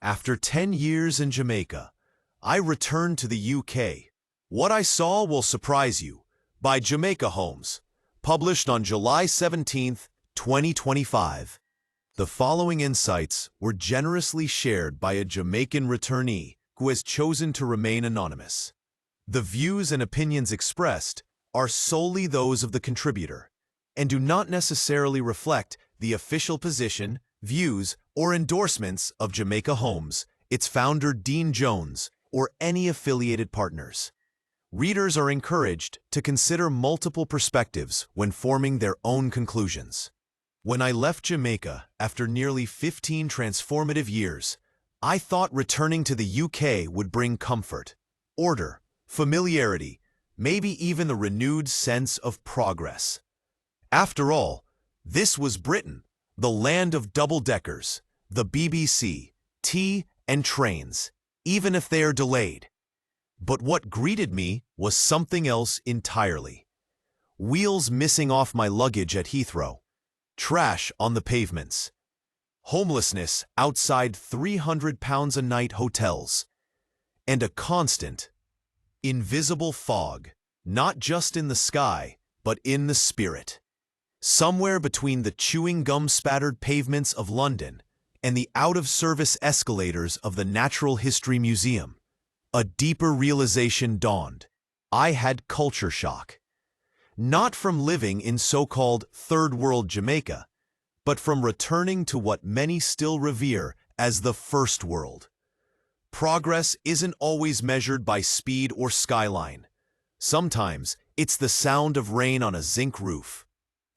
After 10 years in Jamaica, I returned to the UK. What I saw will surprise you. By Jamaica Homes, published on July 17, 2025. The following insights were generously shared by a Jamaican returnee who has chosen to remain anonymous. The views and opinions expressed are solely those of the contributor and do not necessarily reflect the official position, views, or endorsements of Jamaica Homes, its founder Dean Jones, or any affiliated partners. Readers are encouraged to consider multiple perspectives when forming their own conclusions. When I left Jamaica after nearly 15 transformative years, I thought returning to the UK would bring comfort, order, familiarity, maybe even a renewed sense of progress. After all, this was Britain, the land of double-deckers, the BBC, tea, and trains, even if they are delayed. But what greeted me was something else entirely. Wheels missing off my luggage at Heathrow, trash on the pavements, homelessness outside £300 a night hotels, and a constant, invisible fog, not just in the sky, but in the spirit. Somewhere between the chewing gum-spattered pavements of London and the out-of-service escalators of the Natural History Museum, a deeper realization dawned. I had culture shock. Not from living in so-called third world Jamaica, but from returning to what many still revere as the first world. Progress isn't always measured by speed or skyline. Sometimes it's the sound of rain on a zinc roof,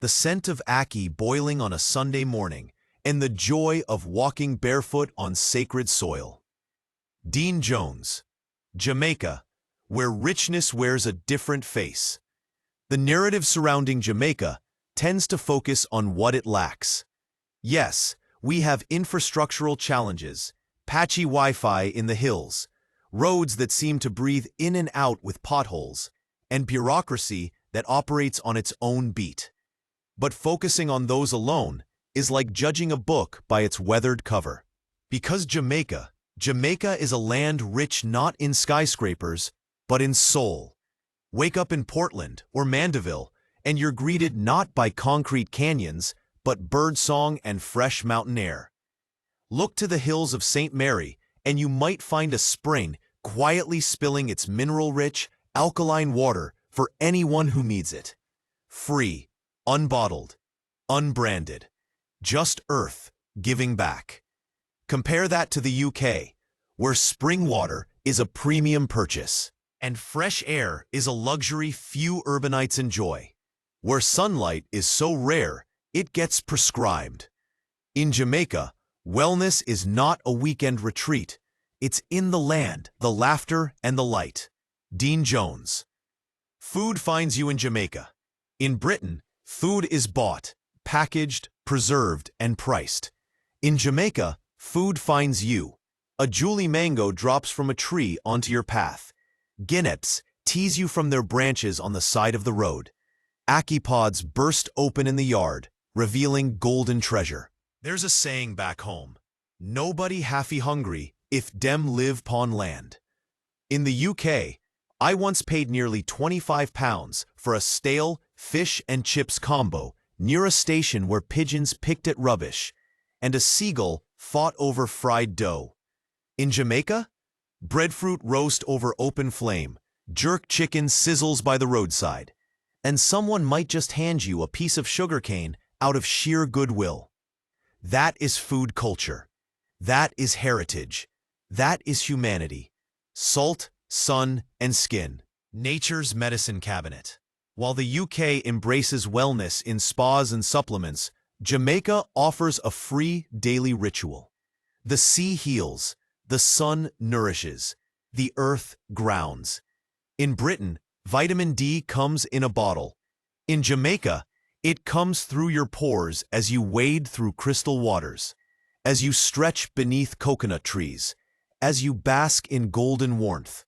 the scent of ackee boiling on a Sunday morning, and the joy of walking barefoot on sacred soil. Dean Jones, Jamaica, where richness wears a different face. The narrative surrounding Jamaica tends to focus on what it lacks. Yes, we have infrastructural challenges, patchy Wi-Fi in the hills, roads that seem to breathe in and out with potholes, and bureaucracy that operates on its own beat. But focusing on those alone is like judging a book by its weathered cover. Because Jamaica is a land rich not in skyscrapers, but in soul. Wake up in Portland or Mandeville, and you're greeted not by concrete canyons, but birdsong and fresh mountain air. Look to the hills of St. Mary, and you might find a spring quietly spilling its mineral-rich, alkaline water for anyone who needs it. Free, unbottled, unbranded. Just earth giving back. Compare that to the UK, where spring water is a premium purchase, and fresh air is a luxury few urbanites enjoy, where sunlight is so rare it gets prescribed. In Jamaica, wellness is not a weekend retreat. It's in the land, the laughter, and the light. Dean Jones. Food finds you in Jamaica. In Britain, food is bought, packaged, preserved, and priced. In Jamaica, food finds you. A Julie mango drops from a tree onto your path. Guineps tease you from their branches on the side of the road. Ackee pods burst open in the yard, revealing golden treasure. There's a saying back home, nobody halfy hungry if dem live pon land. In the UK, I once paid nearly £25 for a stale fish and chips combo near a station where pigeons picked at rubbish and a seagull fought over fried dough. In Jamaica, breadfruit roast over open flame, jerk chicken sizzles by the roadside, and someone might just hand you a piece of sugarcane out of sheer goodwill. That is food culture. That is heritage. That is humanity. Salt, sun, and skin. Nature's medicine cabinet. While the UK embraces wellness in spas and supplements, Jamaica offers a free daily ritual. The sea heals, the sun nourishes, the earth grounds. In Britain, vitamin D comes in a bottle. In Jamaica, it comes through your pores as you wade through crystal waters, as you stretch beneath coconut trees, as you bask in golden warmth.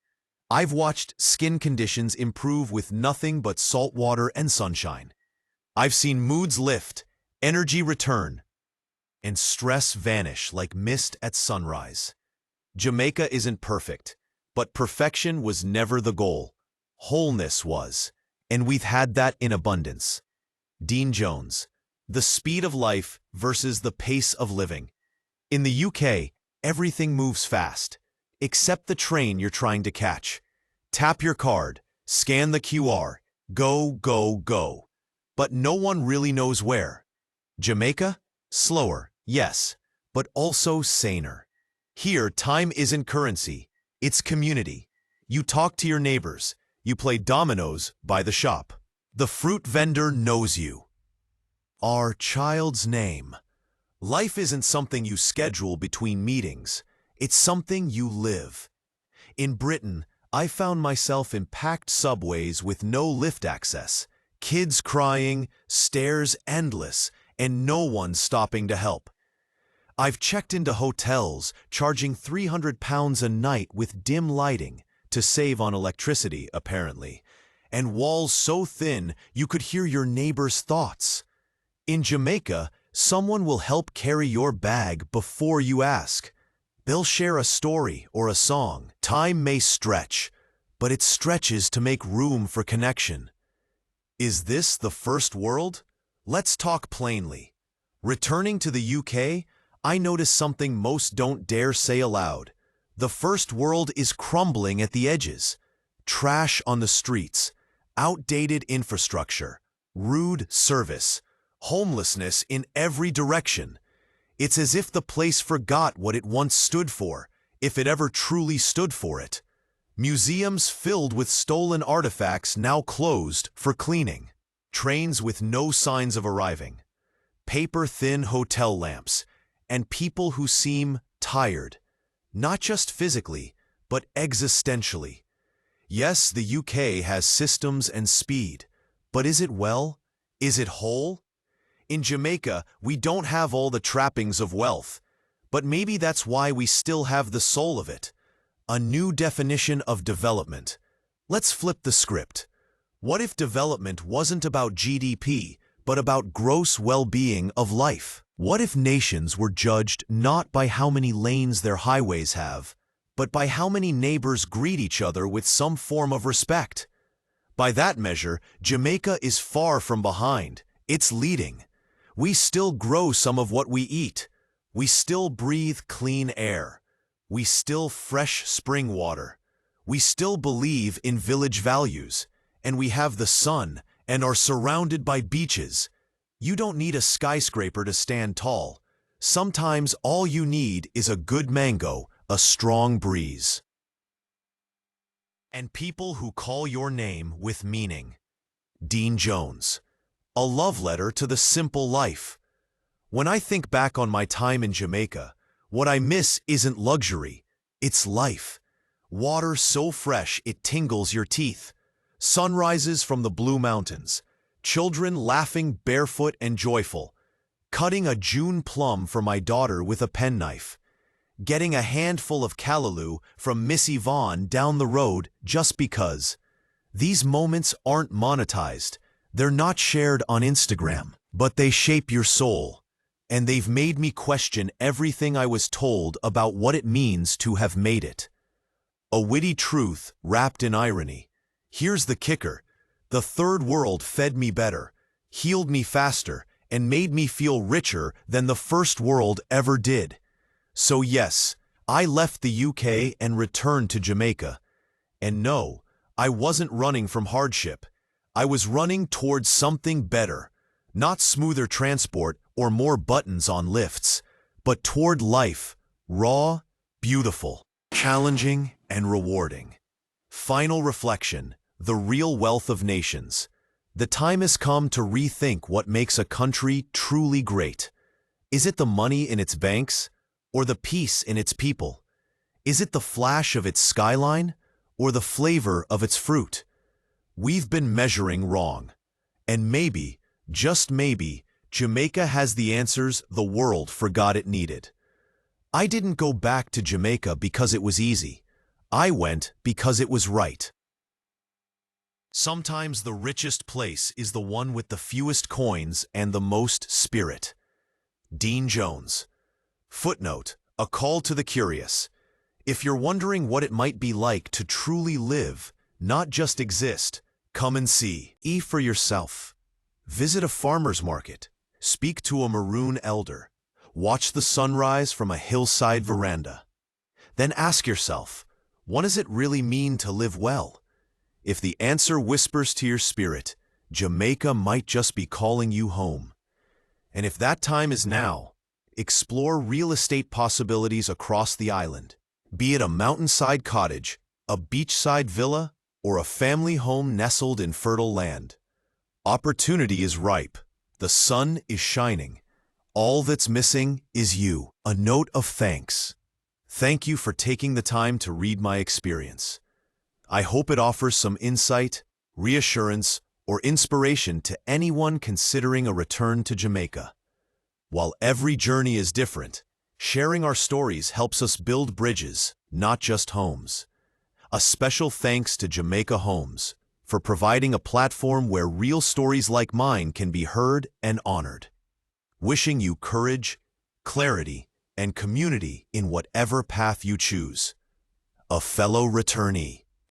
I've watched skin conditions improve with nothing but salt water and sunshine. I've seen moods lift, energy return, and stress vanish like mist at sunrise. Jamaica isn't perfect, but perfection was never the goal. Wholeness was, and we've had that in abundance. Dean Jones. The speed of life versus the pace of living. In the UK, everything moves fast, except the train you're trying to catch. Tap your card, scan the QR, go, go, go. But no one really knows where. Jamaica? Slower, yes, but also saner. Here, time isn't currency, it's community. You talk to your neighbors, you play dominoes by the shop. The fruit vendor knows you. Our child's name. Life isn't something you schedule between meetings, it's something you live. In Britain, I found myself in packed subways with no lift access, kids crying, stairs endless, and no one stopping to help. I've checked into hotels charging £300 a night with dim lighting to save on electricity, apparently, and walls so thin you could hear your neighbor's thoughts. In Jamaica, someone will help carry your bag before you ask. They'll share a story or a song. Time may stretch, but it stretches to make room for connection. Is this the first world? Let's talk plainly. Returning to the UK, I noticed something most don't dare say aloud. The first world is crumbling at the edges. Trash on the streets, outdated infrastructure, rude service, homelessness in every direction. It's as if the place forgot what it once stood for, if it ever truly stood for it. Museums filled with stolen artifacts now closed for cleaning. Trains with no signs of arriving. Paper-thin hotel lamps, and people who seem tired, not just physically, but existentially. Yes, the UK has systems and speed, but is it well? Is it whole? In Jamaica, we don't have all the trappings of wealth, but maybe that's why we still have the soul of it. A new definition of development. Let's flip the script. What if development wasn't about GDP, but about gross well-being of life? What if nations were judged not by how many lanes their highways have, but by how many neighbors greet each other with some form of respect? By that measure, Jamaica is far from behind. It's leading. We still grow some of what we eat. We still breathe clean air. We still fresh spring water. We still believe in village values. And we have the sun and are surrounded by beaches. You don't need a skyscraper to stand tall. Sometimes all you need is a good mango, a strong breeze. And people who call your name with meaning. Dean Jones. A love letter to the simple life. When I think back on my time in Jamaica, what I miss isn't luxury, it's life. Water so fresh it tingles your teeth. Sunrises from the blue mountains. Children laughing barefoot and joyful. Cutting a June plum for my daughter with a penknife. Getting a handful of callaloo from Miss Yvonne down the road just because. These moments aren't monetized. They're not shared on Instagram, but they shape your soul. And they've made me question everything I was told about what it means to have made it. A witty truth wrapped in irony. Here's the kicker. The third world fed me better, healed me faster, and made me feel richer than the first world ever did. So yes, I left the UK and returned to Jamaica. And no, I wasn't running from hardship. I was running towards something better, not smoother transport or more buttons on lifts, but toward life, raw, beautiful, challenging, and rewarding. Final reflection, the real wealth of nations. The time has come to rethink what makes a country truly great. Is it the money in its banks, or the peace in its people? Is it the flash of its skyline, or the flavor of its fruit? We've been measuring wrong. And maybe, just maybe, Jamaica has the answers the world forgot it needed. I didn't go back to Jamaica because it was easy. I went because it was right. Sometimes the richest place is the one with the fewest coins and the most spirit. Dean Jones. Footnote, a call to the curious. If you're wondering what it might be like to truly live, not just exist, come and see. E for yourself. Visit a farmer's market. Speak to a maroon elder. Watch the sunrise from a hillside veranda. Then ask yourself, what does it really mean to live well? If the answer whispers to your spirit, Jamaica might just be calling you home. And if that time is now, explore real estate possibilities across the island. Be it a mountainside cottage, a beachside villa, or a family home nestled in fertile land. Opportunity is ripe. The sun is shining. All that's missing is you. A note of thanks. Thank you for taking the time to read my experience. I hope it offers some insight, reassurance, or inspiration to anyone considering a return to Jamaica. While every journey is different, sharing our stories helps us build bridges, not just homes. A special thanks to Jamaica Homes for providing a platform where real stories like mine can be heard and honored. Wishing you courage, clarity, and community in whatever path you choose. A fellow returnee.